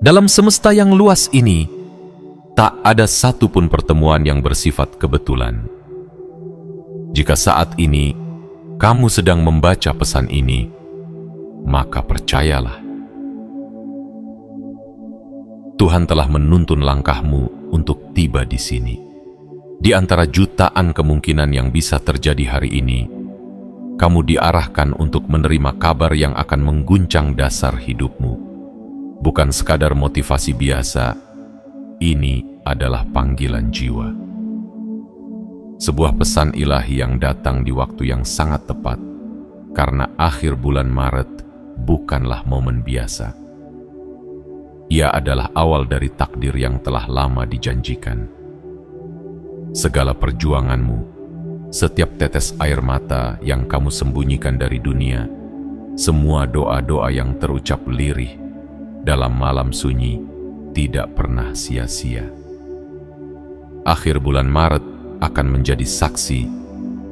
Dalam semesta yang luas ini, tak ada satupun pertemuan yang bersifat kebetulan. Jika saat ini kamu sedang membaca pesan ini, maka percayalah, Tuhan telah menuntun langkahmu untuk tiba di sini. Di antara jutaan kemungkinan yang bisa terjadi hari ini, kamu diarahkan untuk menerima kabar yang akan mengguncang dasar hidupmu. Bukan sekadar motivasi biasa, ini adalah panggilan jiwa. Sebuah pesan ilahi yang datang di waktu yang sangat tepat, karena akhir bulan Maret bukanlah momen biasa. Ia adalah awal dari takdir yang telah lama dijanjikan. Segala perjuanganmu, setiap tetes air mata yang kamu sembunyikan dari dunia, semua doa-doa yang terucap lirih dalam malam sunyi tidak pernah sia-sia. Akhir bulan Maret akan menjadi saksi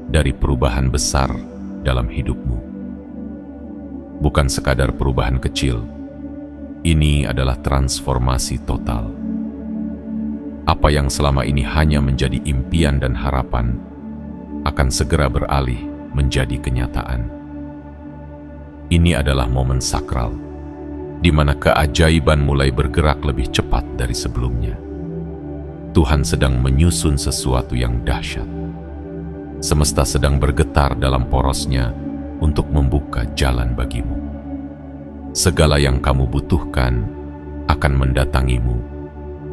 dari perubahan besar dalam hidupmu. Bukan sekadar perubahan kecil, ini adalah transformasi total. Apa yang selama ini hanya menjadi impian dan harapan akan segera beralih menjadi kenyataan. Ini adalah momen sakral, di mana keajaiban mulai bergerak lebih cepat dari sebelumnya. Tuhan sedang menyusun sesuatu yang dahsyat. Semesta sedang bergetar dalam porosnya untuk membuka jalan bagimu. Segala yang kamu butuhkan akan mendatangimu,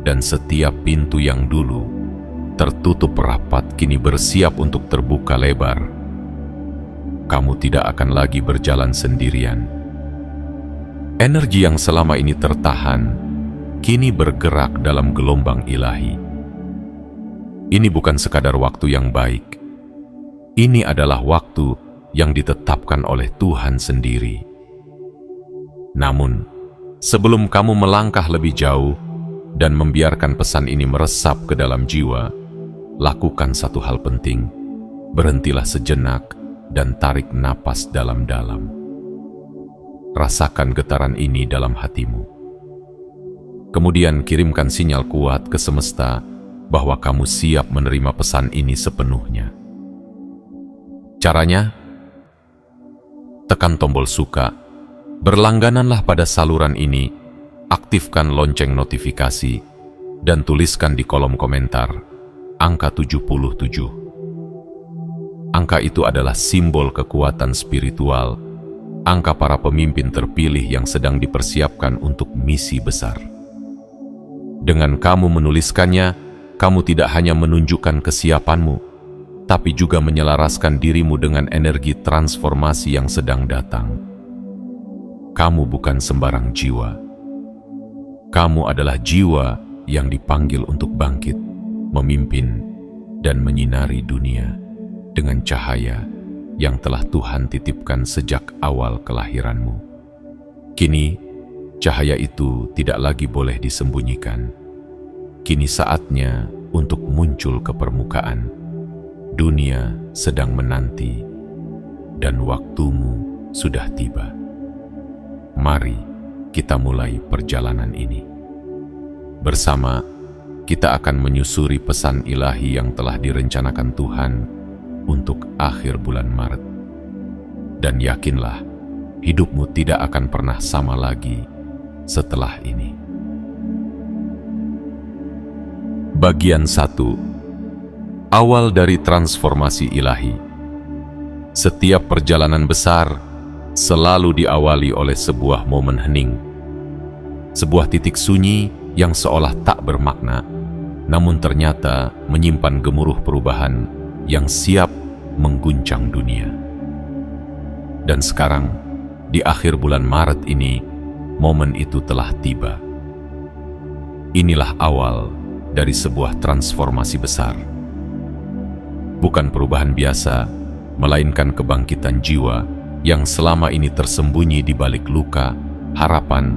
dan setiap pintu yang dulu tertutup rapat kini bersiap untuk terbuka lebar. Kamu tidak akan lagi berjalan sendirian. Energi yang selama ini tertahan, kini bergerak dalam gelombang ilahi. Ini bukan sekadar waktu yang baik. Ini adalah waktu yang ditetapkan oleh Tuhan sendiri. Namun, sebelum kamu melangkah lebih jauh dan membiarkan pesan ini meresap ke dalam jiwa, lakukan satu hal penting. Berhentilah sejenak dan tarik napas dalam-dalam. Rasakan getaran ini dalam hatimu. Kemudian kirimkan sinyal kuat ke semesta bahwa kamu siap menerima pesan ini sepenuhnya. Caranya, tekan tombol suka, berlanggananlah pada saluran ini, aktifkan lonceng notifikasi, dan tuliskan di kolom komentar angka 77. Angka itu adalah simbol kekuatan spiritual, angka para pemimpin terpilih yang sedang dipersiapkan untuk misi besar. Dengan kamu menuliskannya, kamu tidak hanya menunjukkan kesiapanmu, tapi juga menyelaraskan dirimu dengan energi transformasi yang sedang datang. Kamu bukan sembarang jiwa. Kamu adalah jiwa yang dipanggil untuk bangkit, memimpin, dan menyinari dunia dengan cahaya yang telah Tuhan titipkan sejak awal kelahiranmu. Kini, cahaya itu tidak lagi boleh disembunyikan. Kini saatnya untuk muncul ke permukaan. Dunia sedang menanti, dan waktumu sudah tiba. Mari kita mulai perjalanan ini. Bersama, kita akan menyusuri pesan ilahi yang telah direncanakan Tuhan untuk akhir bulan Maret. Dan yakinlah, hidupmu tidak akan pernah sama lagi setelah ini. Bagian 1. Awal dari transformasi ilahi. Setiap perjalanan besar selalu diawali oleh sebuah momen hening. Sebuah titik sunyi yang seolah tak bermakna, namun ternyata menyimpan gemuruh perubahan yang siap mengguncang dunia. Dan sekarang, di akhir bulan Maret ini, momen itu telah tiba. Inilah awal dari sebuah transformasi besar. Bukan perubahan biasa, melainkan kebangkitan jiwa yang selama ini tersembunyi di balik luka, harapan,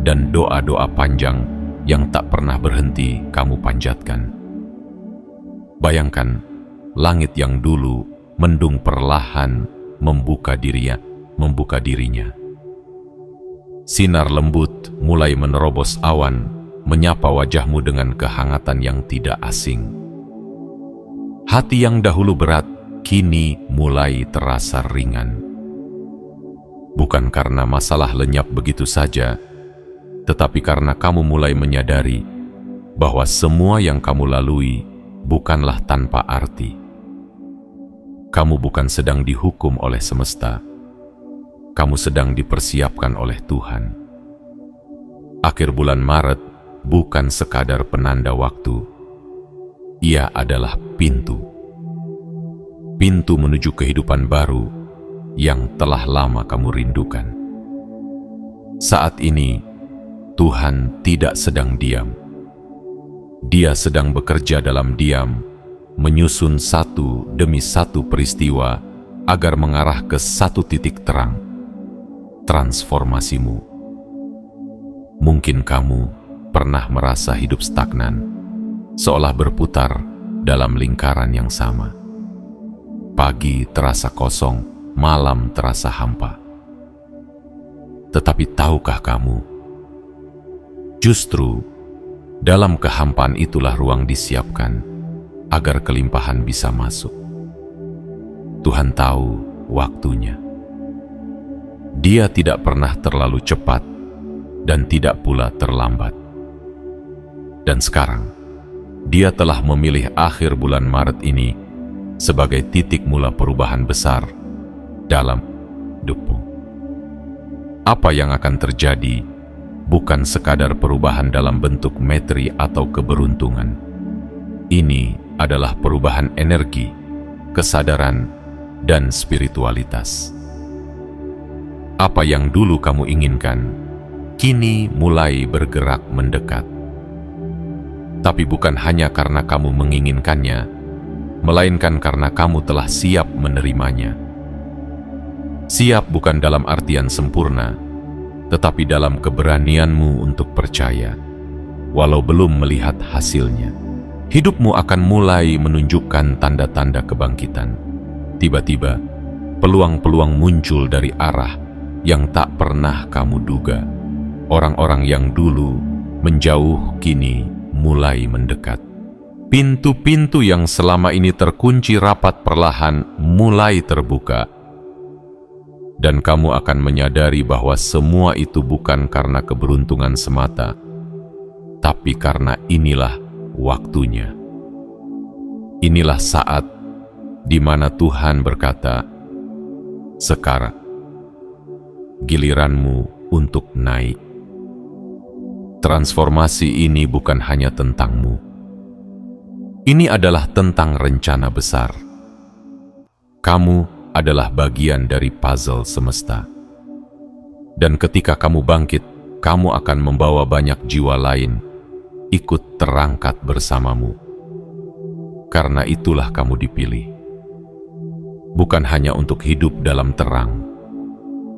dan doa-doa panjang yang tak pernah berhenti kamu panjatkan. Bayangkan, langit yang dulu mendung perlahan membuka dirinya. Sinar lembut mulai menerobos awan, menyapa wajahmu dengan kehangatan yang tidak asing. Hati yang dahulu berat, kini mulai terasa ringan. Bukan karena masalah lenyap begitu saja, tetapi karena kamu mulai menyadari bahwa semua yang kamu lalui bukanlah tanpa arti. Kamu bukan sedang dihukum oleh semesta, kamu sedang dipersiapkan oleh Tuhan. Akhir bulan Maret bukan sekadar penanda waktu, ia adalah pintu. Pintu menuju kehidupan baru yang telah lama kamu rindukan. Saat ini, Tuhan tidak sedang diam. Dia sedang bekerja dalam diam, menyusun satu demi satu peristiwa agar mengarah ke satu titik terang, transformasimu. Mungkin kamu pernah merasa hidup stagnan, seolah berputar dalam lingkaran yang sama. Pagi terasa kosong, malam terasa hampa. Tetapi tahukah kamu, justru dalam kehampaan itulah ruang disiapkan agar kelimpahan bisa masuk. Tuhan tahu waktunya. Dia tidak pernah terlalu cepat dan tidak pula terlambat. Dan sekarang, Dia telah memilih akhir bulan Maret ini sebagai titik mula perubahan besar dalam hidupmu. Apa yang akan terjadi bukan sekadar perubahan dalam bentuk materi atau keberuntungan. Ini adalah perubahan energi, kesadaran, dan spiritualitas. Apa yang dulu kamu inginkan, kini mulai bergerak mendekat. Tapi bukan hanya karena kamu menginginkannya, melainkan karena kamu telah siap menerimanya. Siap bukan dalam artian sempurna, tetapi dalam keberanianmu untuk percaya, walau belum melihat hasilnya. Hidupmu akan mulai menunjukkan tanda-tanda kebangkitan. Tiba-tiba, peluang-peluang muncul dari arah yang tak pernah kamu duga. Orang-orang yang dulu menjauh kini mulai mendekat. Pintu-pintu yang selama ini terkunci rapat perlahan mulai terbuka. Dan kamu akan menyadari bahwa semua itu bukan karena keberuntungan semata, tapi karena inilah waktunya. Inilah saat di mana Tuhan berkata, "Sekarang giliranmu untuk naik." Transformasi ini bukan hanya tentangmu. Ini adalah tentang rencana besar. Kamu adalah bagian dari puzzle semesta. Dan ketika kamu bangkit, kamu akan membawa banyak jiwa lain ikut terangkat bersamamu. Karena itulah kamu dipilih. Bukan hanya untuk hidup dalam terang,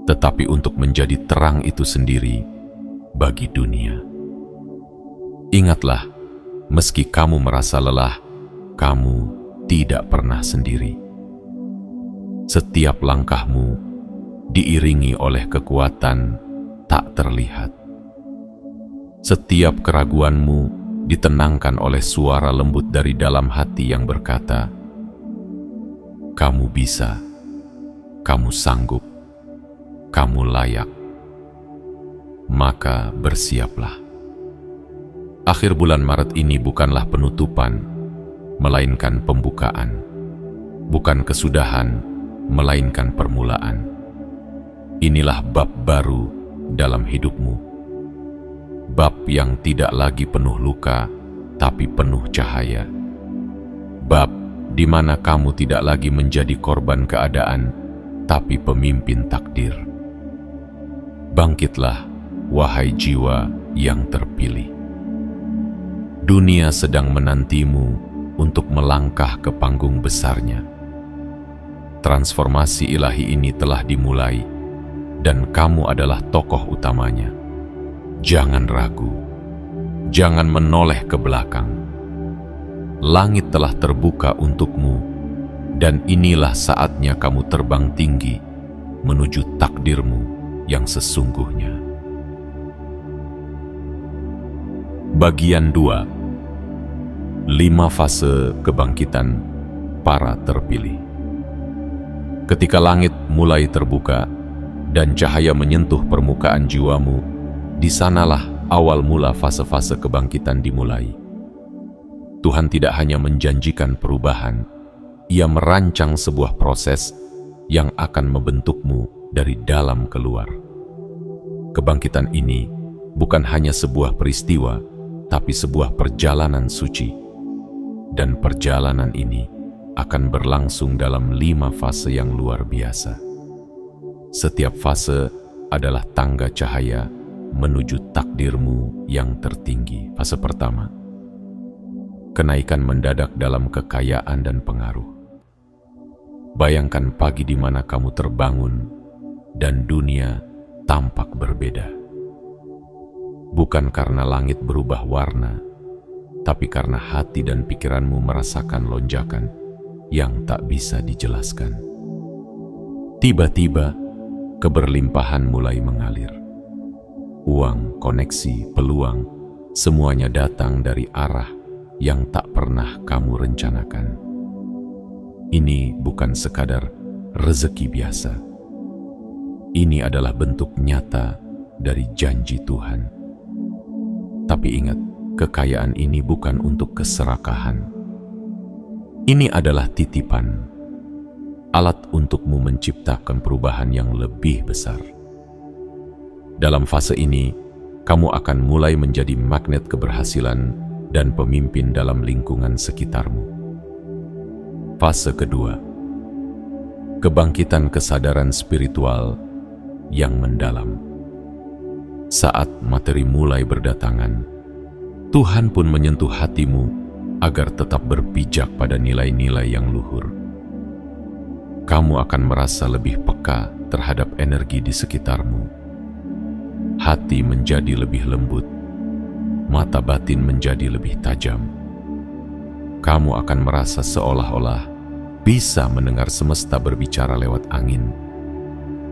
tetapi untuk menjadi terang itu sendiri bagi dunia. Ingatlah, meski kamu merasa lelah, kamu tidak pernah sendiri. Setiap langkahmu diiringi oleh kekuatan tak terlihat. Setiap keraguanmu ditenangkan oleh suara lembut dari dalam hati yang berkata, "Kamu bisa, kamu sanggup, kamu layak." Maka bersiaplah. Akhir bulan Maret ini bukanlah penutupan, melainkan pembukaan. Bukan kesudahan, melainkan permulaan. Inilah bab baru dalam hidupmu. Bab yang tidak lagi penuh luka, tapi penuh cahaya. Bab di mana kamu tidak lagi menjadi korban keadaan, tapi pemimpin takdir. Bangkitlah, wahai jiwa yang terpilih. Dunia sedang menantimu untuk melangkah ke panggung besarnya. Transformasi ilahi ini telah dimulai, dan kamu adalah tokoh utamanya. Jangan ragu, jangan menoleh ke belakang. Langit telah terbuka untukmu, dan inilah saatnya kamu terbang tinggi menuju takdirmu yang sesungguhnya. Bagian 2. 5 fase kebangkitan para terpilih. Ketika langit mulai terbuka dan cahaya menyentuh permukaan jiwamu, di sanalah awal mula fase-fase kebangkitan dimulai. Tuhan tidak hanya menjanjikan perubahan, Ia merancang sebuah proses yang akan membentukmu dari dalam keluar. Kebangkitan ini bukan hanya sebuah peristiwa, tapi sebuah perjalanan suci. Dan perjalanan ini akan berlangsung dalam 5 fase yang luar biasa. Setiap fase adalah tangga cahaya menuju takdirmu yang tertinggi. Fase pertama, kenaikan mendadak dalam kekayaan dan pengaruh. Bayangkan pagi di mana kamu terbangun dan dunia tampak berbeda. Bukan karena langit berubah warna, tapi karena hati dan pikiranmu merasakan lonjakan yang tak bisa dijelaskan. Tiba-tiba, keberlimpahan mulai mengalir. Uang, koneksi, peluang, semuanya datang dari arah yang tak pernah kamu rencanakan. Ini bukan sekadar rezeki biasa. Ini adalah bentuk nyata dari janji Tuhan. Tapi ingat, kekayaan ini bukan untuk keserakahan. Ini adalah titipan, alat untukmu menciptakan perubahan yang lebih besar. Dalam fase ini, kamu akan mulai menjadi magnet keberhasilan dan pemimpin dalam lingkungan sekitarmu. Fase kedua, kebangkitan kesadaran spiritual yang mendalam. Saat materi mulai berdatangan, Tuhan pun menyentuh hatimu agar tetap berpijak pada nilai-nilai yang luhur. Kamu akan merasa lebih peka terhadap energi di sekitarmu. Hati menjadi lebih lembut, mata batin menjadi lebih tajam. Kamu akan merasa seolah-olah bisa mendengar semesta berbicara lewat angin,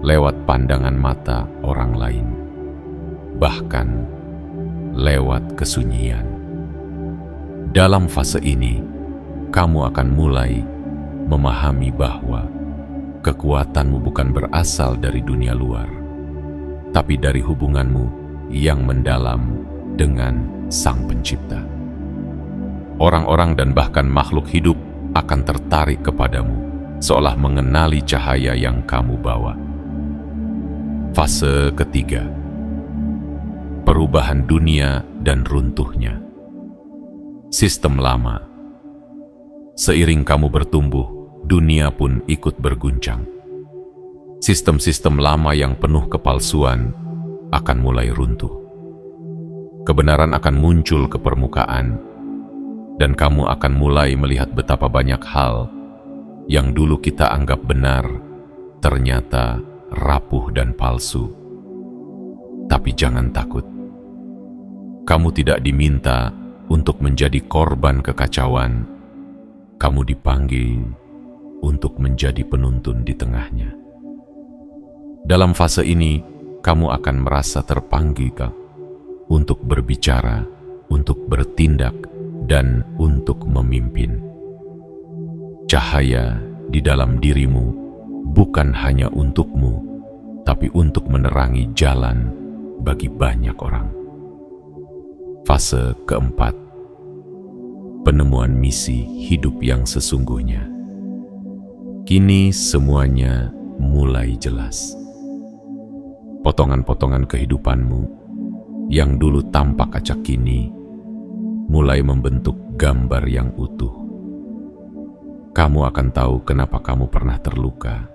lewat pandangan mata orang lain, bahkan lewat kesunyian. Dalam fase ini, kamu akan mulai memahami bahwa kekuatanmu bukan berasal dari dunia luar, tapi dari hubunganmu yang mendalam dengan Sang Pencipta. Orang-orang dan bahkan makhluk hidup akan tertarik kepadamu, seolah mengenali cahaya yang kamu bawa. Fase ketiga, perubahan dunia dan runtuhnya. Sistem lama. Seiring kamu bertumbuh, dunia pun ikut berguncang. Sistem-sistem lama yang penuh kepalsuan akan mulai runtuh. Kebenaran akan muncul ke permukaan, dan kamu akan mulai melihat betapa banyak hal yang dulu kita anggap benar, ternyata rapuh dan palsu. Tapi jangan takut. Kamu tidak diminta untuk menjadi korban kekacauan. Kamu dipanggil untuk menjadi penuntun di tengahnya. Dalam fase ini, kamu akan merasa terpanggil untuk berbicara, untuk bertindak, dan untuk memimpin. Cahaya di dalam dirimu bukan hanya untukmu, tapi untuk menerangi jalan bagi banyak orang. Fase keempat, penemuan misi hidup yang sesungguhnya. Kini semuanya mulai jelas. Potongan-potongan kehidupanmu yang dulu tampak acak kini mulai membentuk gambar yang utuh. Kamu akan tahu kenapa kamu pernah terluka,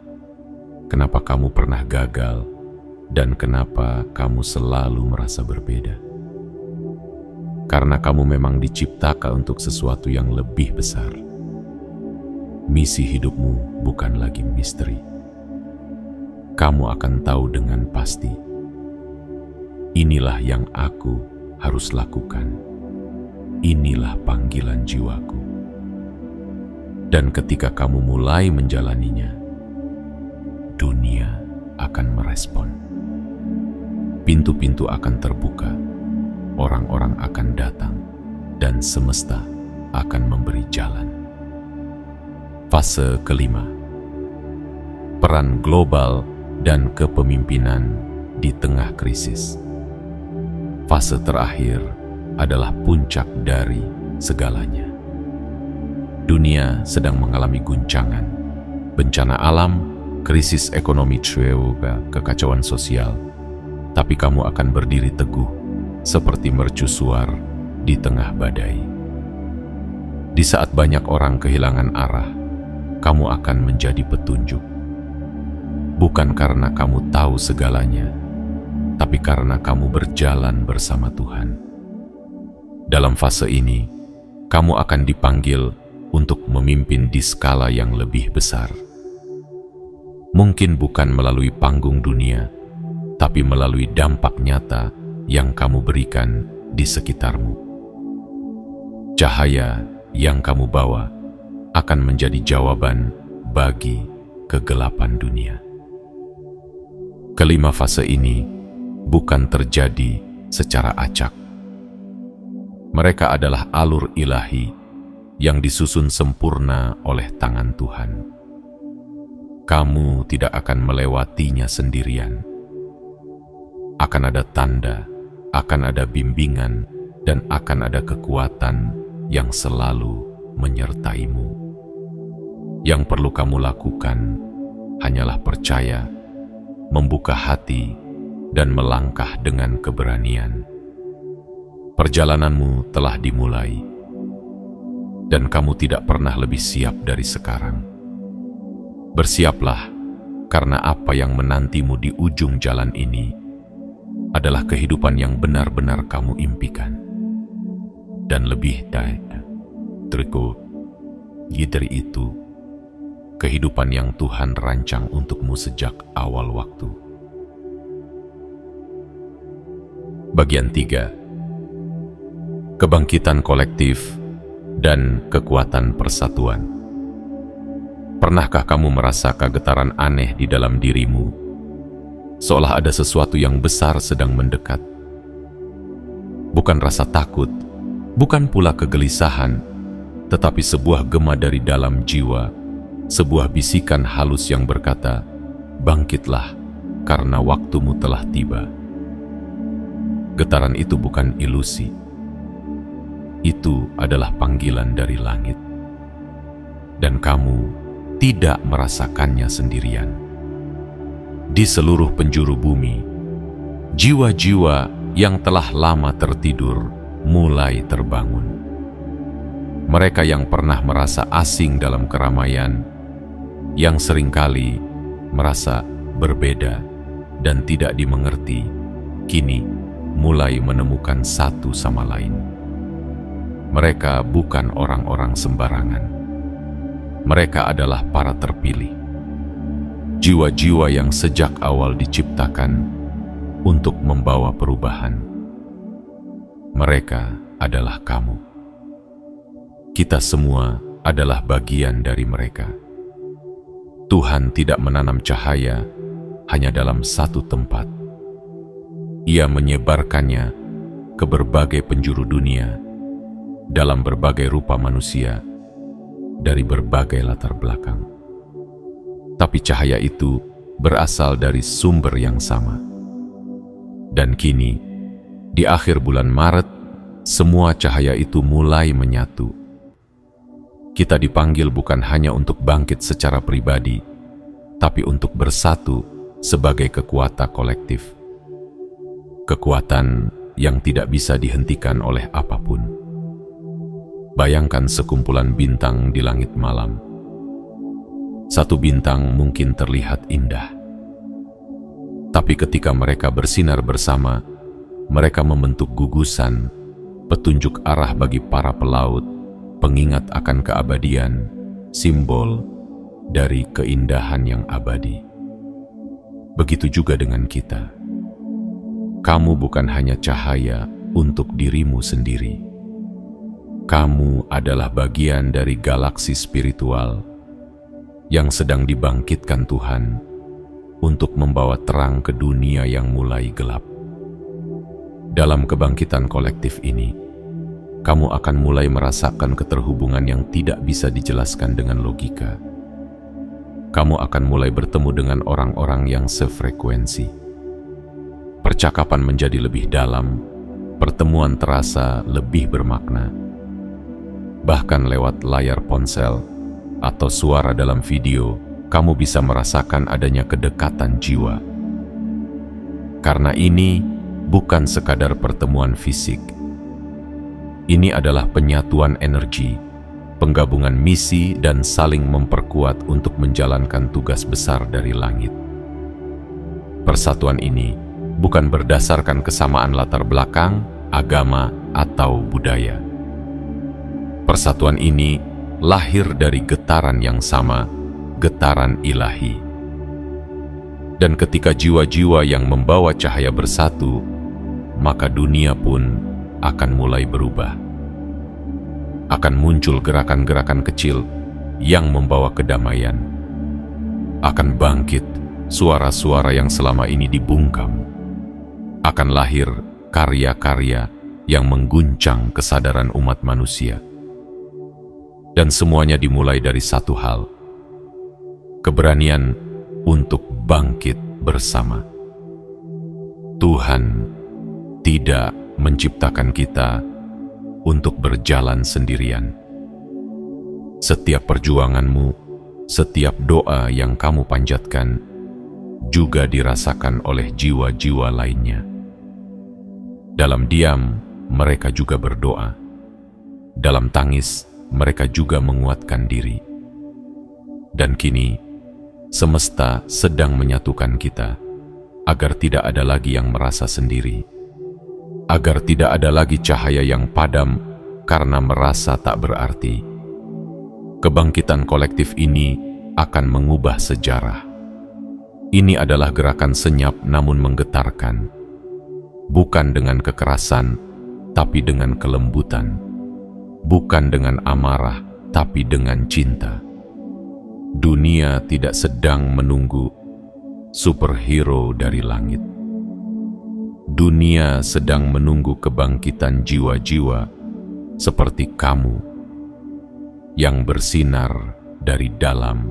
kenapa kamu pernah gagal, dan kenapa kamu selalu merasa berbeda. Karena kamu memang diciptakan untuk sesuatu yang lebih besar. Misi hidupmu bukan lagi misteri. Kamu akan tahu dengan pasti. Inilah yang aku harus lakukan. Inilah panggilan jiwaku. Dan ketika kamu mulai menjalaninya, dunia akan merespon. Pintu-pintu akan terbuka. orang-orang akan datang dan semesta akan memberi jalan. Fase kelima, peran global dan kepemimpinan di tengah krisis. Fase terakhir adalah puncak dari segalanya. Dunia sedang mengalami guncangan, bencana alam, krisis ekonomi, kekacauan sosial, tapi kamu akan berdiri teguh seperti mercusuar di tengah badai. Di saat banyak orang kehilangan arah, kamu akan menjadi petunjuk. Bukan karena kamu tahu segalanya, tapi karena kamu berjalan bersama Tuhan. Dalam fase ini, kamu akan dipanggil untuk memimpin di skala yang lebih besar. Mungkin bukan melalui panggung dunia, tapi melalui dampak nyata yang kamu berikan di sekitarmu. Cahaya yang kamu bawa akan menjadi jawaban bagi kegelapan dunia. Kelima fase ini bukan terjadi secara acak. Mereka adalah alur ilahi yang disusun sempurna oleh tangan Tuhan. Kamu tidak akan melewatinya sendirian. Akan ada tanda, akan ada bimbingan, dan akan ada kekuatan yang selalu menyertaimu. Yang perlu kamu lakukan hanyalah percaya, membuka hati, dan melangkah dengan keberanian. Perjalananmu telah dimulai, dan kamu tidak pernah lebih siap dari sekarang. Bersiaplah, karena apa yang menantimu di ujung jalan ini adalah kehidupan yang benar-benar kamu impikan. Dan lebih dari itu, kehidupan yang Tuhan rancang untukmu sejak awal waktu. Bagian 3. Kebangkitan kolektif dan kekuatan persatuan. Pernahkah kamu merasa kegetaran aneh di dalam dirimu, seolah ada sesuatu yang besar sedang mendekat? Bukan rasa takut, bukan pula kegelisahan, tetapi sebuah gema dari dalam jiwa, sebuah bisikan halus yang berkata, "Bangkitlah, karena waktumu telah tiba." Getaran itu bukan ilusi. Itu adalah panggilan dari langit. Dan kamu tidak merasakannya sendirian. Di seluruh penjuru bumi, jiwa-jiwa yang telah lama tertidur mulai terbangun. Mereka yang pernah merasa asing dalam keramaian, yang seringkali merasa berbeda dan tidak dimengerti, kini mulai menemukan satu sama lain. Mereka bukan orang-orang sembarangan. Mereka adalah para terpilih. Jiwa-jiwa yang sejak awal diciptakan untuk membawa perubahan. Mereka adalah kamu. Kita semua adalah bagian dari mereka. Tuhan tidak menanam cahaya hanya dalam satu tempat. Ia menyebarkannya ke berbagai penjuru dunia, dalam berbagai rupa manusia, dari berbagai latar belakang. Tapi cahaya itu berasal dari sumber yang sama. Dan kini, di akhir bulan Maret, semua cahaya itu mulai menyatu. Kita dipanggil bukan hanya untuk bangkit secara pribadi, tapi untuk bersatu sebagai kekuatan kolektif. Kekuatan yang tidak bisa dihentikan oleh apapun. Bayangkan sekumpulan bintang di langit malam. Satu bintang mungkin terlihat indah, tapi ketika mereka bersinar bersama, mereka membentuk gugusan, petunjuk arah bagi para pelaut, pengingat akan keabadian, simbol dari keindahan yang abadi. Begitu juga dengan kita. Kamu bukan hanya cahaya untuk dirimu sendiri. Kamu adalah bagian dari galaksi spiritual yang sedang dibangkitkan Tuhan untuk membawa terang ke dunia yang mulai gelap. Dalam kebangkitan kolektif ini, kamu akan mulai merasakan keterhubungan yang tidak bisa dijelaskan dengan logika. Kamu akan mulai bertemu dengan orang-orang yang sefrekuensi. Percakapan menjadi lebih dalam, pertemuan terasa lebih bermakna. Bahkan lewat layar ponsel atau suara dalam video, kamu bisa merasakan adanya kedekatan jiwa. Karena ini bukan sekadar pertemuan fisik. Ini adalah penyatuan energi, penggabungan misi dan saling memperkuat untuk menjalankan tugas besar dari langit. Persatuan ini bukan berdasarkan kesamaan latar belakang, agama, atau budaya. Persatuan ini lahir dari getaran yang sama, getaran ilahi. Dan ketika jiwa-jiwa yang membawa cahaya bersatu, maka dunia pun akan mulai berubah. Akan muncul gerakan-gerakan kecil yang membawa kedamaian. Akan bangkit suara-suara yang selama ini dibungkam. Akan lahir karya-karya yang mengguncang kesadaran umat manusia. Dan semuanya dimulai dari satu hal: keberanian untuk bangkit bersama. Tuhan tidak menciptakan kita untuk berjalan sendirian. Setiap perjuanganmu, setiap doa yang kamu panjatkan, juga dirasakan oleh jiwa-jiwa lainnya. Dalam diam, mereka juga berdoa. Dalam tangis, mereka juga menguatkan diri. Dan kini, semesta sedang menyatukan kita, agar tidak ada lagi yang merasa sendiri. Agar tidak ada lagi cahaya yang padam karena merasa tak berarti. Kebangkitan kolektif ini akan mengubah sejarah. Ini adalah gerakan senyap namun menggetarkan. Bukan dengan kekerasan, tapi dengan kelembutan. Bukan dengan amarah, tapi dengan cinta. Dunia tidak sedang menunggu superhero dari langit. Dunia sedang menunggu kebangkitan jiwa-jiwa seperti kamu yang bersinar dari dalam,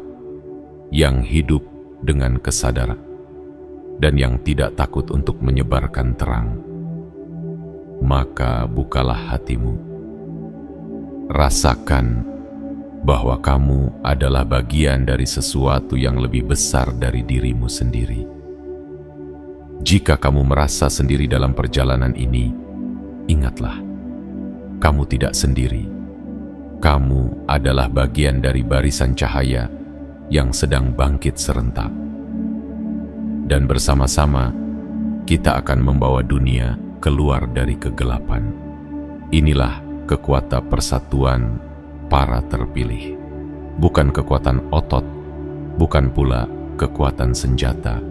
yang hidup dengan kesadaran, dan yang tidak takut untuk menyebarkan terang. Maka bukalah hatimu. Rasakan bahwa kamu adalah bagian dari sesuatu yang lebih besar dari dirimu sendiri. Jika kamu merasa sendiri dalam perjalanan ini, ingatlah, kamu tidak sendiri. Kamu adalah bagian dari barisan cahaya yang sedang bangkit serentak. Dan bersama-sama, kita akan membawa dunia keluar dari kegelapan. Inilah kekuatan persatuan para terpilih. Bukan kekuatan otot, bukan pula kekuatan senjata,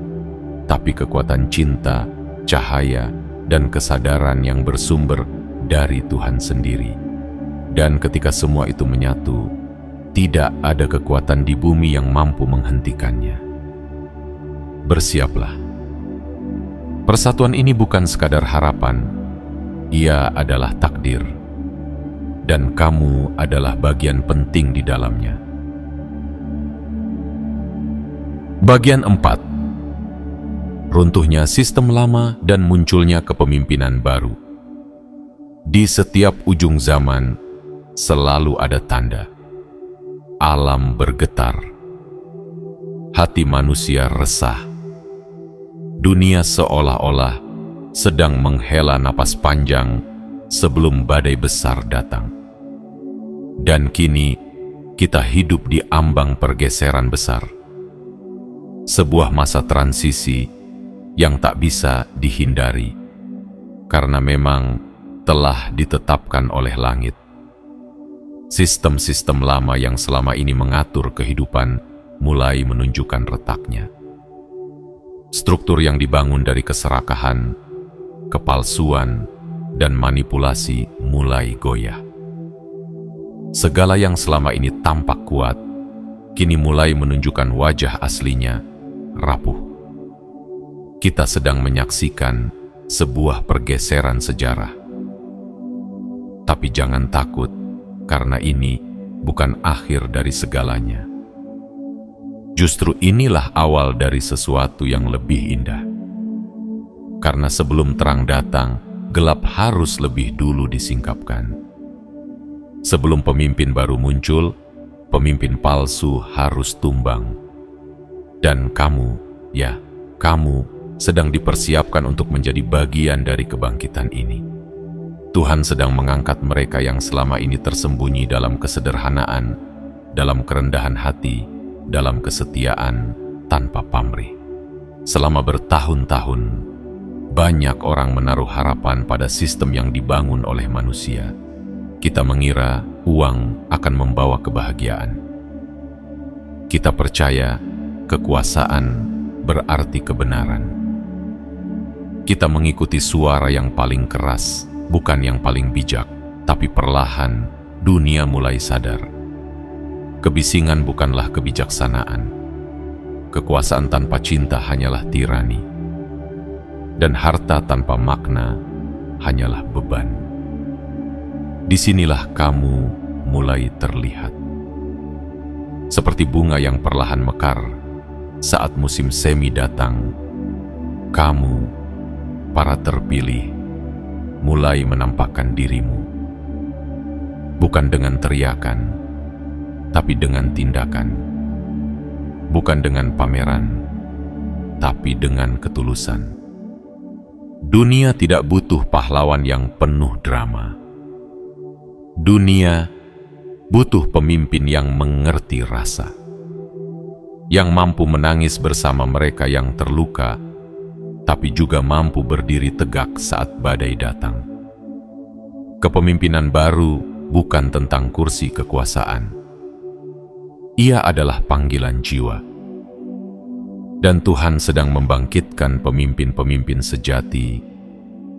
tapi kekuatan cinta, cahaya, dan kesadaran yang bersumber dari Tuhan sendiri. Dan ketika semua itu menyatu, tidak ada kekuatan di bumi yang mampu menghentikannya. Bersiaplah. Persatuan ini bukan sekadar harapan, ia adalah takdir. Dan kamu adalah bagian penting di dalamnya. Bagian 4. Runtuhnya sistem lama dan munculnya kepemimpinan baru. Di setiap ujung zaman, selalu ada tanda. Alam bergetar. Hati manusia resah. Dunia seolah-olah sedang menghela napas panjang sebelum badai besar datang. Dan kini, kita hidup di ambang pergeseran besar. Sebuah masa transisi yang tak bisa dihindari, karena memang telah ditetapkan oleh langit. Sistem-sistem lama yang selama ini mengatur kehidupan mulai menunjukkan retaknya. Struktur yang dibangun dari keserakahan, kepalsuan, dan manipulasi mulai goyah. Segala yang selama ini tampak kuat, kini mulai menunjukkan wajah aslinya, rapuh. Kita sedang menyaksikan sebuah pergeseran sejarah. Tapi jangan takut, karena ini bukan akhir dari segalanya. Justru inilah awal dari sesuatu yang lebih indah. Karena sebelum terang datang, gelap harus lebih dulu disingkapkan. Sebelum pemimpin baru muncul, pemimpin palsu harus tumbang. Dan kamu, ya, kamu sedang dipersiapkan untuk menjadi bagian dari kebangkitan ini. Tuhan sedang mengangkat mereka yang selama ini tersembunyi dalam kesederhanaan, dalam kerendahan hati, dalam kesetiaan tanpa pamrih. Selama bertahun-tahun, banyak orang menaruh harapan pada sistem yang dibangun oleh manusia. Kita mengira uang akan membawa kebahagiaan. Kita percaya kekuasaan berarti kebenaran. Kita mengikuti suara yang paling keras, bukan yang paling bijak, tapi perlahan dunia mulai sadar. Kebisingan bukanlah kebijaksanaan. Kekuasaan tanpa cinta hanyalah tirani. Dan harta tanpa makna hanyalah beban. Disinilah kamu mulai terlihat. Seperti bunga yang perlahan mekar saat musim semi datang, kamu, para terpilih, mulai menampakkan dirimu. Bukan dengan teriakan, tapi dengan tindakan. Bukan dengan pameran, tapi dengan ketulusan. Dunia tidak butuh pahlawan yang penuh drama. Dunia butuh pemimpin yang mengerti rasa, yang mampu menangis bersama mereka yang terluka, tapi juga mampu berdiri tegak saat badai datang. Kepemimpinan baru bukan tentang kursi kekuasaan. Ia adalah panggilan jiwa. Dan Tuhan sedang membangkitkan pemimpin-pemimpin sejati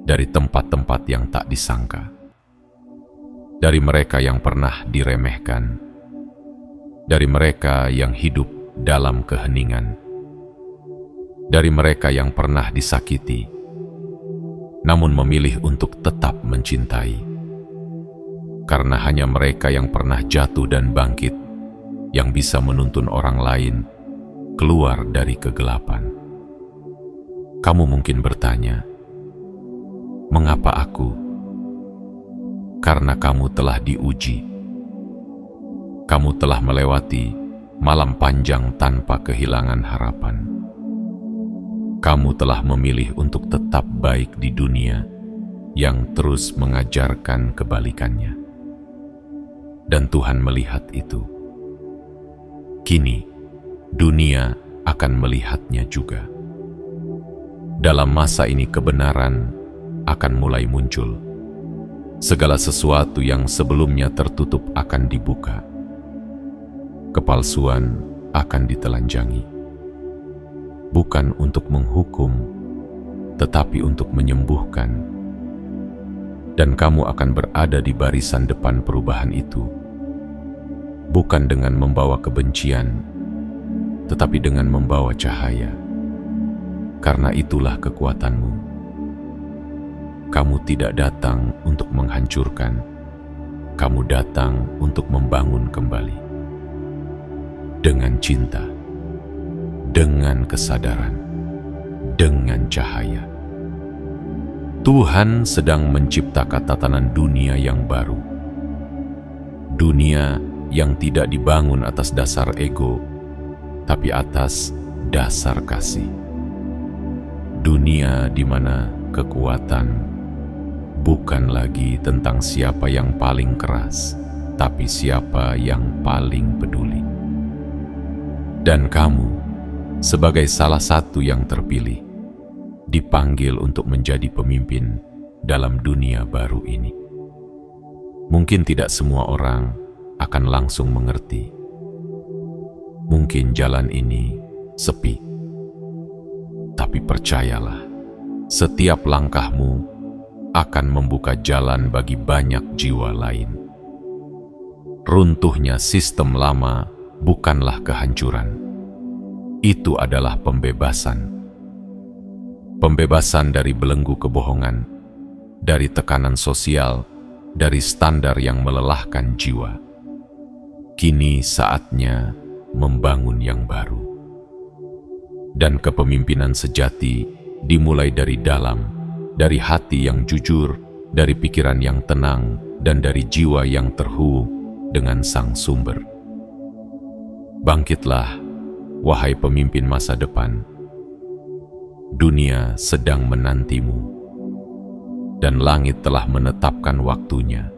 dari tempat-tempat yang tak disangka. Dari mereka yang pernah diremehkan, dari mereka yang hidup dalam keheningan, dari mereka yang pernah disakiti, namun memilih untuk tetap mencintai. Karena hanya mereka yang pernah jatuh dan bangkit yang bisa menuntun orang lain keluar dari kegelapan. Kamu mungkin bertanya, mengapa aku? Karena kamu telah diuji. Kamu telah melewati malam panjang tanpa kehilangan harapan. Kamu telah memilih untuk tetap baik di dunia yang terus mengajarkan kebalikannya. Dan Tuhan melihat itu. Kini, dunia akan melihatnya juga. Dalam masa ini kebenaran akan mulai muncul. Segala sesuatu yang sebelumnya tertutup akan dibuka. Kepalsuan akan ditelanjangi. Bukan untuk menghukum, tetapi untuk menyembuhkan. Dan kamu akan berada di barisan depan perubahan itu. Bukan dengan membawa kebencian, tetapi dengan membawa cahaya. Karena itulah kekuatanmu. Kamu tidak datang untuk menghancurkan, kamu datang untuk membangun kembali. Dengan cinta, dengan kesadaran, dengan cahaya. Tuhan sedang menciptakan tatanan dunia yang baru. Dunia yang tidak dibangun atas dasar ego, tapi atas dasar kasih. Dunia di mana kekuatan bukan lagi tentang siapa yang paling keras, tapi siapa yang paling peduli. Dan kamu, sebagai salah satu yang terpilih, dipanggil untuk menjadi pemimpin dalam dunia baru ini. Mungkin tidak semua orang akan langsung mengerti. Mungkin jalan ini sepi. Tapi percayalah, setiap langkahmu akan membuka jalan bagi banyak jiwa lain. Runtuhnya sistem lama bukanlah kehancuran. Itu adalah pembebasan. pembebasan dari belenggu kebohongan, dari tekanan sosial, dari standar yang melelahkan jiwa. Kini saatnya membangun yang baru. Dan kepemimpinan sejati dimulai dari dalam, dari hati yang jujur, dari pikiran yang tenang, dan dari jiwa yang terhubung dengan Sang Sumber. Bangkitlah, wahai pemimpin masa depan. Dunia sedang menantimu, dan langit telah menetapkan waktunya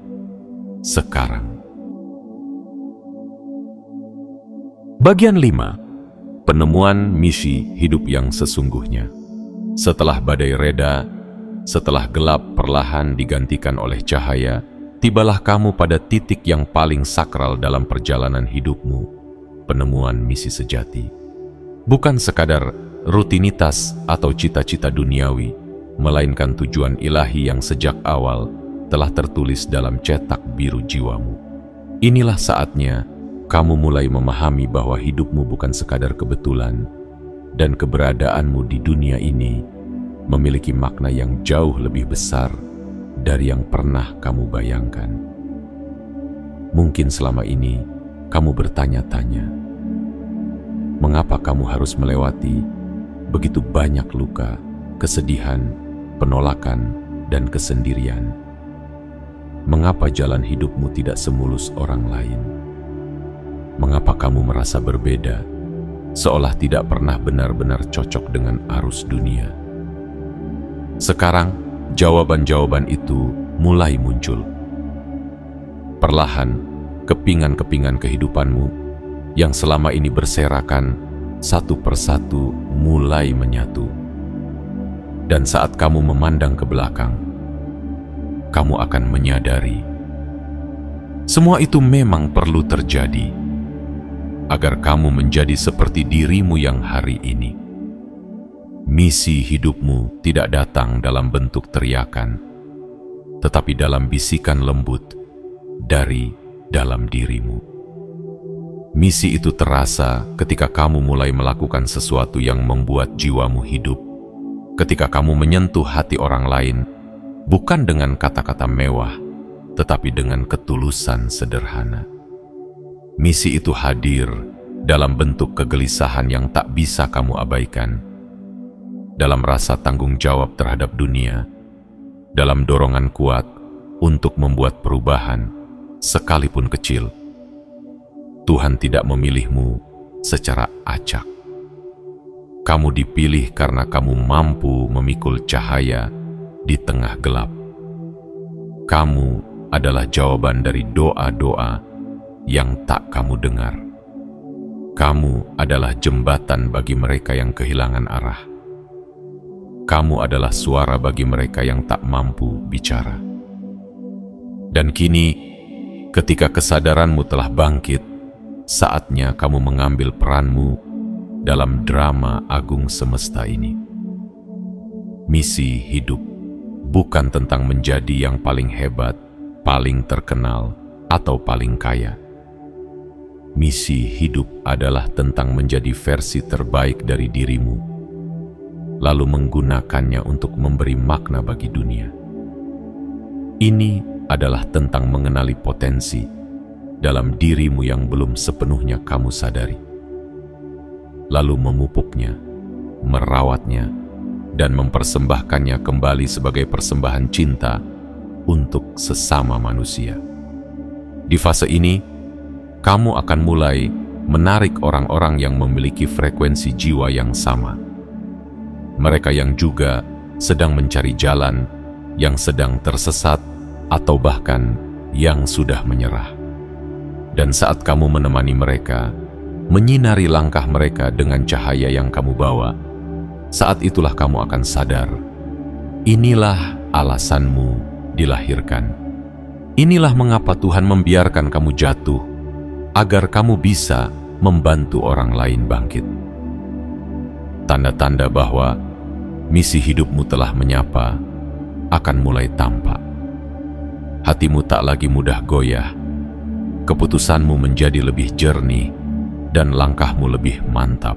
sekarang. Bagian 5. Penemuan misi hidup yang sesungguhnya. Setelah badai reda, setelah gelap perlahan digantikan oleh cahaya, tibalah kamu pada titik yang paling sakral dalam perjalanan hidupmu, penemuan misi sejati. Bukan sekadar rutinitas atau cita-cita duniawi, melainkan tujuan ilahi yang sejak awal telah tertulis dalam cetak biru jiwamu. Inilah saatnya kamu mulai memahami bahwa hidupmu bukan sekadar kebetulan, dan keberadaanmu di dunia ini memiliki makna yang jauh lebih besar dari yang pernah kamu bayangkan. Mungkin selama ini kamu bertanya-tanya, mengapa kamu harus melewati begitu banyak luka, kesedihan, penolakan, dan kesendirian? Mengapa jalan hidupmu tidak semulus orang lain? Mengapa kamu merasa berbeda, seolah tidak pernah benar-benar cocok dengan arus dunia? Sekarang, jawaban-jawaban itu mulai muncul. Perlahan, kepingan-kepingan kehidupanmu yang selama ini berserakan satu persatu mulai menyatu. Dan saat kamu memandang ke belakang, kamu akan menyadari semua itu memang perlu terjadi agar kamu menjadi seperti dirimu yang hari ini. Misi hidupmu tidak datang dalam bentuk teriakan, tetapi dalam bisikan lembut dari dalam dirimu. Misi itu terasa ketika kamu mulai melakukan sesuatu yang membuat jiwamu hidup, ketika kamu menyentuh hati orang lain, bukan dengan kata-kata mewah, tetapi dengan ketulusan sederhana. Misi itu hadir dalam bentuk kegelisahan yang tak bisa kamu abaikan, dalam rasa tanggung jawab terhadap dunia, dalam dorongan kuat untuk membuat perubahan, sekalipun kecil. Tuhan tidak memilihmu secara acak. Kamu dipilih karena kamu mampu memikul cahaya di tengah gelap. Kamu adalah jawaban dari doa-doa yang tak kamu dengar. Kamu adalah jembatan bagi mereka yang kehilangan arah. Kamu adalah suara bagi mereka yang tak mampu bicara. Dan kini, ketika kesadaranmu telah bangkit, saatnya kamu mengambil peranmu dalam drama agung semesta ini. Misi hidup bukan tentang menjadi yang paling hebat, paling terkenal, atau paling kaya. Misi hidup adalah tentang menjadi versi terbaik dari dirimu, lalu menggunakannya untuk memberi makna bagi dunia. Ini adalah tentang mengenali potensi dalam dirimu yang belum sepenuhnya kamu sadari, lalu memupuknya, merawatnya, dan mempersembahkannya kembali sebagai persembahan cinta untuk sesama manusia. Di fase ini, kamu akan mulai menarik orang-orang yang memiliki frekuensi jiwa yang sama. Mereka yang juga sedang mencari jalan, yang sedang tersesat, atau bahkan yang sudah menyerah. Dan saat kamu menemani mereka, menyinari langkah mereka dengan cahaya yang kamu bawa, saat itulah kamu akan sadar, inilah alasanmu dilahirkan. Inilah mengapa Tuhan membiarkan kamu jatuh, agar kamu bisa membantu orang lain bangkit. Tanda-tanda bahwa misi hidupmu telah menyapa akan mulai tampak. Hatimu tak lagi mudah goyah, keputusanmu menjadi lebih jernih, dan langkahmu lebih mantap.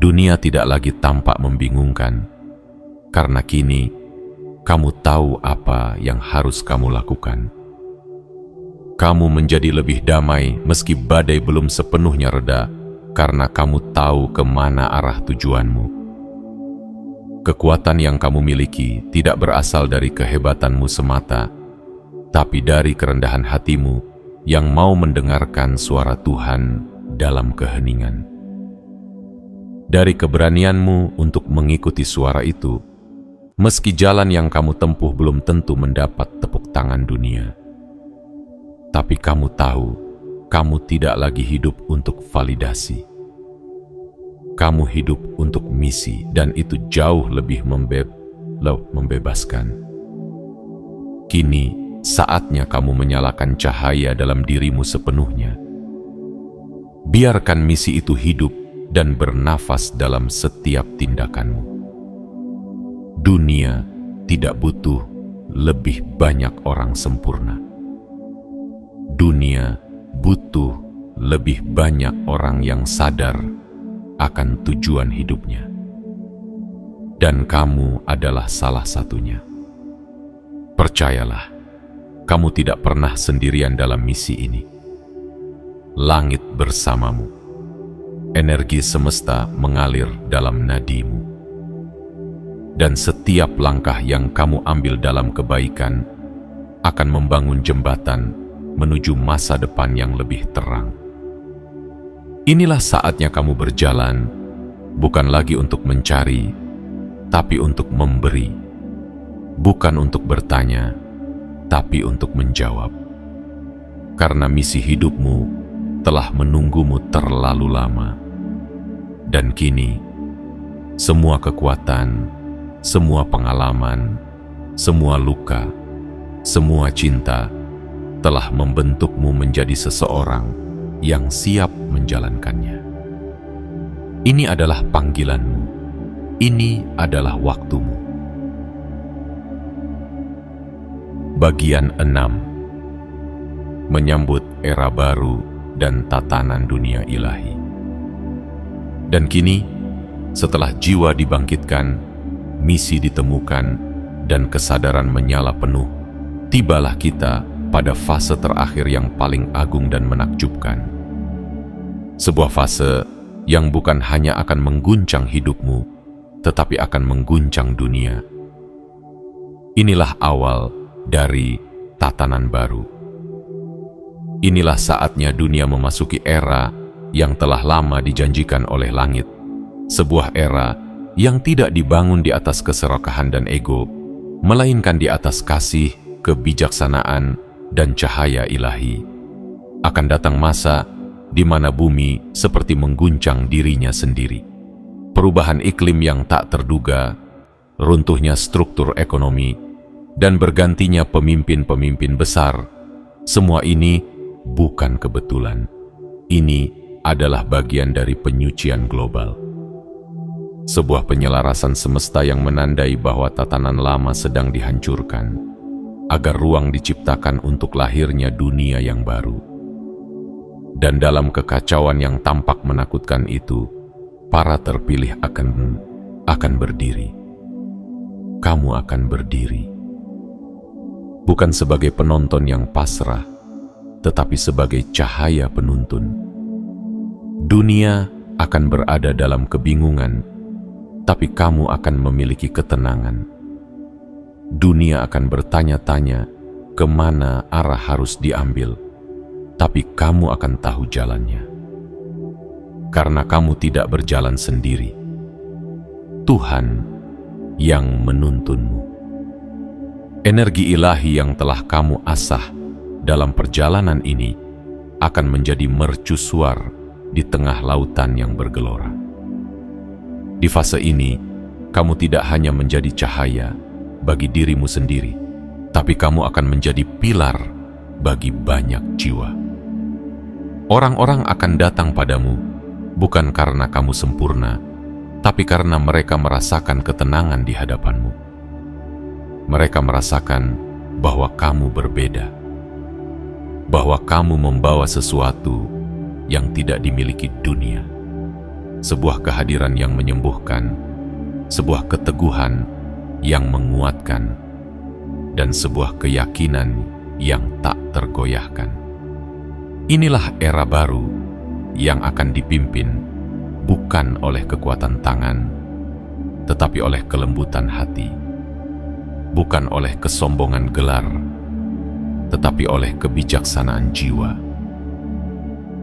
dunia tidak lagi tampak membingungkan, karena kini kamu tahu apa yang harus kamu lakukan. Kamu menjadi lebih damai meski badai belum sepenuhnya reda, karena kamu tahu kemana arah tujuanmu. Kekuatan yang kamu miliki tidak berasal dari kehebatanmu semata, tapi dari kerendahan hatimu yang mau mendengarkan suara Tuhan dalam keheningan. Dari keberanianmu untuk mengikuti suara itu, meski jalan yang kamu tempuh belum tentu mendapat tepuk tangan dunia. Tapi kamu tahu, kamu tidak lagi hidup untuk validasi. Kamu hidup untuk misi, dan itu jauh lebih membebaskan. Kini, saatnya kamu menyalakan cahaya dalam dirimu sepenuhnya. Biarkan misi itu hidup dan bernafas dalam setiap tindakanmu. Dunia tidak butuh lebih banyak orang sempurna. Dunia butuh lebih banyak orang yang sadar akan tujuan hidupnya. Dan kamu adalah salah satunya. Percayalah, kamu tidak pernah sendirian dalam misi ini. Langit bersamamu. Energi semesta mengalir dalam nadimu. Dan setiap langkah yang kamu ambil dalam kebaikan akan membangun jembatan menuju masa depan yang lebih terang. Inilah saatnya kamu berjalan, bukan lagi untuk mencari, tapi untuk memberi. Bukan untuk bertanya, tapi untuk menjawab. Karena misi hidupmu telah menunggumu terlalu lama. Dan kini, semua kekuatan, semua pengalaman, semua luka, semua cinta telah membentukmu menjadi seseorang yang siap menjalankannya. Ini adalah panggilanmu. Ini adalah waktumu. Bagian 6. Menyambut era baru dan tatanan dunia ilahi. Dan kini, setelah jiwa dibangkitkan, misi ditemukan, dan kesadaran menyala penuh, tibalah kita pada fase terakhir yang paling agung dan menakjubkan. Sebuah fase yang bukan hanya akan mengguncang hidupmu, tetapi akan mengguncang dunia. Inilah awal dari tatanan baru. Inilah saatnya dunia memasuki era yang telah lama dijanjikan oleh langit. Sebuah era yang tidak dibangun di atas keserakahan dan ego, melainkan di atas kasih, kebijaksanaan, dan cahaya ilahi. Akan datang masa di mana bumi seperti mengguncang dirinya sendiri. Perubahan iklim yang tak terduga, runtuhnya struktur ekonomi, dan bergantinya pemimpin-pemimpin besar. Semua ini bukan kebetulan. Ini adalah bagian dari penyucian global. Sebuah penyelarasan semesta yang menandai bahwa tatanan lama sedang dihancurkan, agar ruang diciptakan untuk lahirnya dunia yang baru. Dan dalam kekacauan yang tampak menakutkan itu, para terpilih akan berdiri. Kamu akan berdiri. Bukan sebagai penonton yang pasrah, tetapi sebagai cahaya penuntun. Dunia akan berada dalam kebingungan, tapi kamu akan memiliki ketenangan. Dunia akan bertanya-tanya kemana arah harus diambil, tapi kamu akan tahu jalannya. Karena kamu tidak berjalan sendiri. Tuhan yang menuntunmu. Energi ilahi yang telah kamu asah dalam perjalanan ini akan menjadi mercusuar di tengah lautan yang bergelora. Di fase ini, kamu tidak hanya menjadi cahaya bagi dirimu sendiri, tapi kamu akan menjadi pilar bagi banyak jiwa. Orang-orang akan datang padamu bukan karena kamu sempurna, tapi karena mereka merasakan ketenangan di hadapanmu. Mereka merasakan bahwa kamu berbeda, bahwa kamu membawa sesuatu yang tidak dimiliki dunia. sebuah kehadiran yang menyembuhkan, sebuah keteguhan yang menguatkan, dan sebuah keyakinan yang tak tergoyahkan. Inilah era baru yang akan dipimpin bukan oleh kekuatan tangan, tetapi oleh kelembutan hati, bukan oleh kesombongan gelar, tetapi oleh kebijaksanaan jiwa,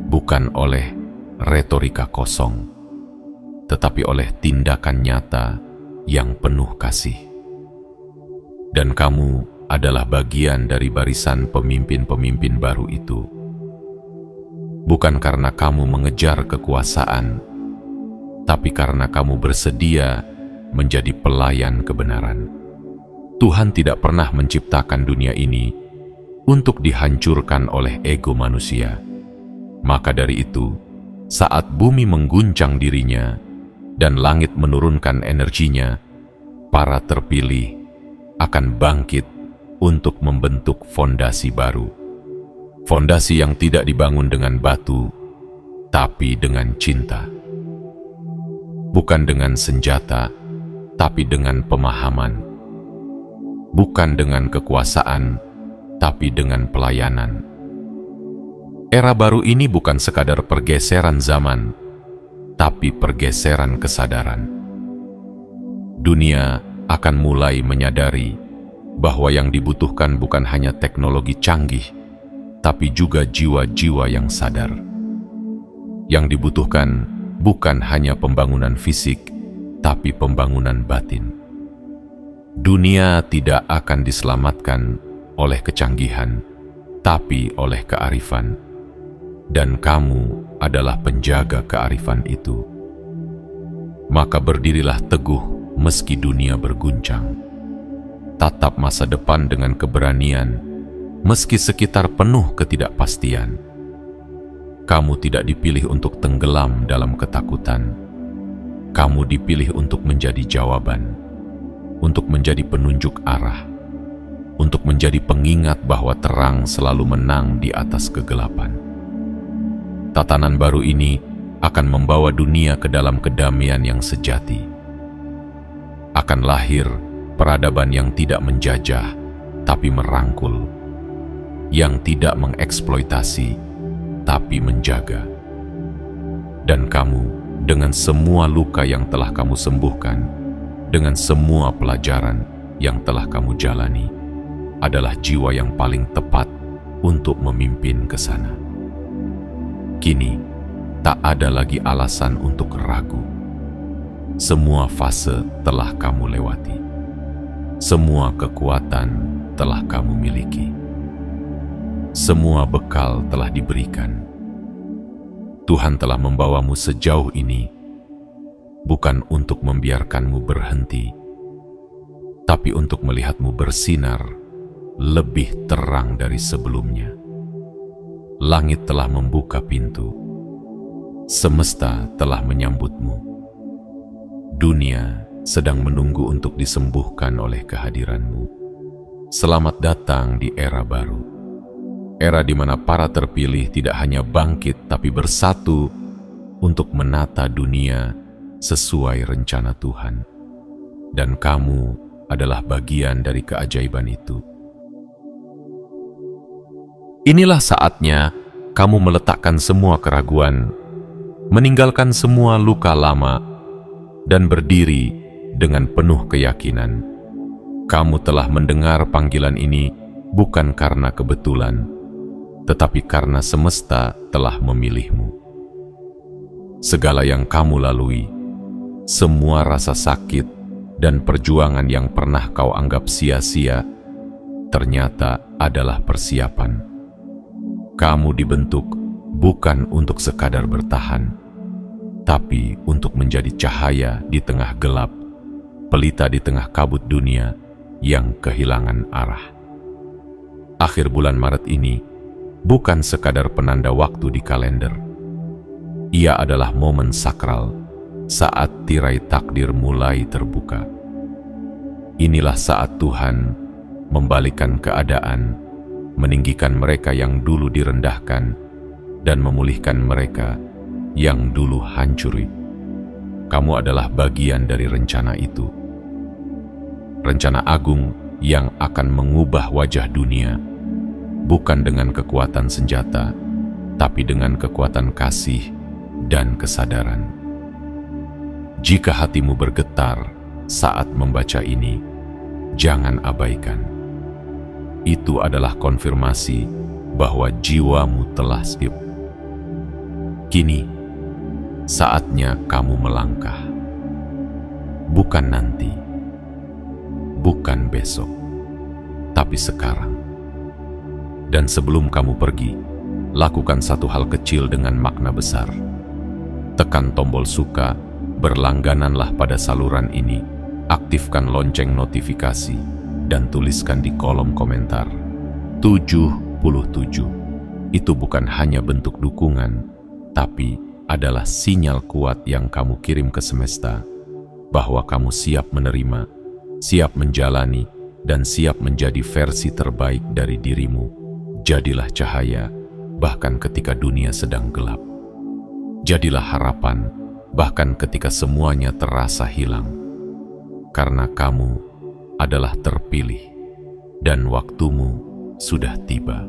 bukan oleh retorika kosong, tetapi oleh tindakan nyata yang penuh kasih. Dan kamu adalah bagian dari barisan pemimpin-pemimpin baru itu. Bukan karena kamu mengejar kekuasaan, tapi karena kamu bersedia menjadi pelayan kebenaran. Tuhan tidak pernah menciptakan dunia ini untuk dihancurkan oleh ego manusia. Maka dari itu, saat bumi mengguncang dirinya dan langit menurunkan energinya, para terpilih akan bangkit untuk membentuk fondasi baru. Fondasi yang tidak dibangun dengan batu, tapi dengan cinta. Bukan dengan senjata, tapi dengan pemahaman. Bukan dengan kekuasaan, tapi dengan pelayanan. Era baru ini bukan sekadar pergeseran zaman, tapi pergeseran kesadaran. Dunia akan mulai menyadari bahwa yang dibutuhkan bukan hanya teknologi canggih, tapi juga jiwa-jiwa yang sadar. Yang dibutuhkan bukan hanya pembangunan fisik, tapi pembangunan batin. Dunia tidak akan diselamatkan oleh kecanggihan, tapi oleh kearifan. Dan kamu adalah penjaga kearifan itu. Maka berdirilah teguh meski dunia berguncang. Tatap masa depan dengan keberanian, meski sekitar penuh ketidakpastian. Kamu tidak dipilih untuk tenggelam dalam ketakutan. Kamu dipilih untuk menjadi jawaban, untuk menjadi penunjuk arah, untuk menjadi pengingat bahwa terang selalu menang di atas kegelapan. Tatanan baru ini akan membawa dunia ke dalam kedamaian yang sejati. Akan lahir peradaban yang tidak menjajah, tapi merangkul, yang tidak mengeksploitasi, tapi menjaga. Dan kamu, dengan semua luka yang telah kamu sembuhkan, dengan semua pelajaran yang telah kamu jalani, adalah jiwa yang paling tepat untuk memimpin ke sana. Kini, tak ada lagi alasan untuk ragu. Semua fase telah kamu lewati. Semua kekuatan telah kamu miliki. Semua bekal telah diberikan. Tuhan telah membawamu sejauh ini, bukan untuk membiarkanmu berhenti, tapi untuk melihatmu bersinar lebih terang dari sebelumnya. Langit telah membuka pintu. Semesta telah menyambutmu. Dunia sedang menunggu untuk disembuhkan oleh kehadiranmu. Selamat datang di era baru. Era di mana para terpilih tidak hanya bangkit tapi bersatu untuk menata dunia sesuai rencana Tuhan. Dan kamu adalah bagian dari keajaiban itu. Inilah saatnya kamu meletakkan semua keraguan, meninggalkan semua luka lama, dan berdiri dengan penuh keyakinan. Kamu telah mendengar panggilan ini bukan karena kebetulan, tetapi karena semesta telah memilihmu. Segala yang kamu lalui, semua rasa sakit dan perjuangan yang pernah kau anggap sia-sia, ternyata adalah persiapan. Kamu dibentuk bukan untuk sekadar bertahan, tapi untuk menjadi cahaya di tengah gelap, pelita di tengah kabut dunia yang kehilangan arah. Akhir bulan Maret ini bukan sekadar penanda waktu di kalender. Ia adalah momen sakral saat tirai takdir mulai terbuka. Inilah saat Tuhan membalikkan keadaan, meninggikan mereka yang dulu direndahkan, dan memulihkan mereka yang dulu hancur. kamu adalah bagian dari rencana itu. Rencana agung yang akan mengubah wajah dunia, bukan dengan kekuatan senjata, tapi dengan kekuatan kasih dan kesadaran. Jika hatimu bergetar saat membaca ini, jangan abaikan. Itu adalah konfirmasi bahwa jiwamu telah siap. Kini, saatnya kamu melangkah. Bukan nanti, bukan besok, tapi sekarang. Dan sebelum kamu pergi, lakukan satu hal kecil dengan makna besar. Tekan tombol suka, berlanggananlah pada saluran ini, aktifkan lonceng notifikasi, dan tuliskan di kolom komentar 77. Itu bukan hanya bentuk dukungan, tapi adalah sinyal kuat yang kamu kirim ke semesta bahwa kamu siap menerima, siap menjalani, dan siap menjadi versi terbaik dari dirimu. Jadilah cahaya, bahkan ketika dunia sedang gelap. Jadilah harapan, bahkan ketika semuanya terasa hilang. Karena kamu adalah terpilih, dan waktumu sudah tiba.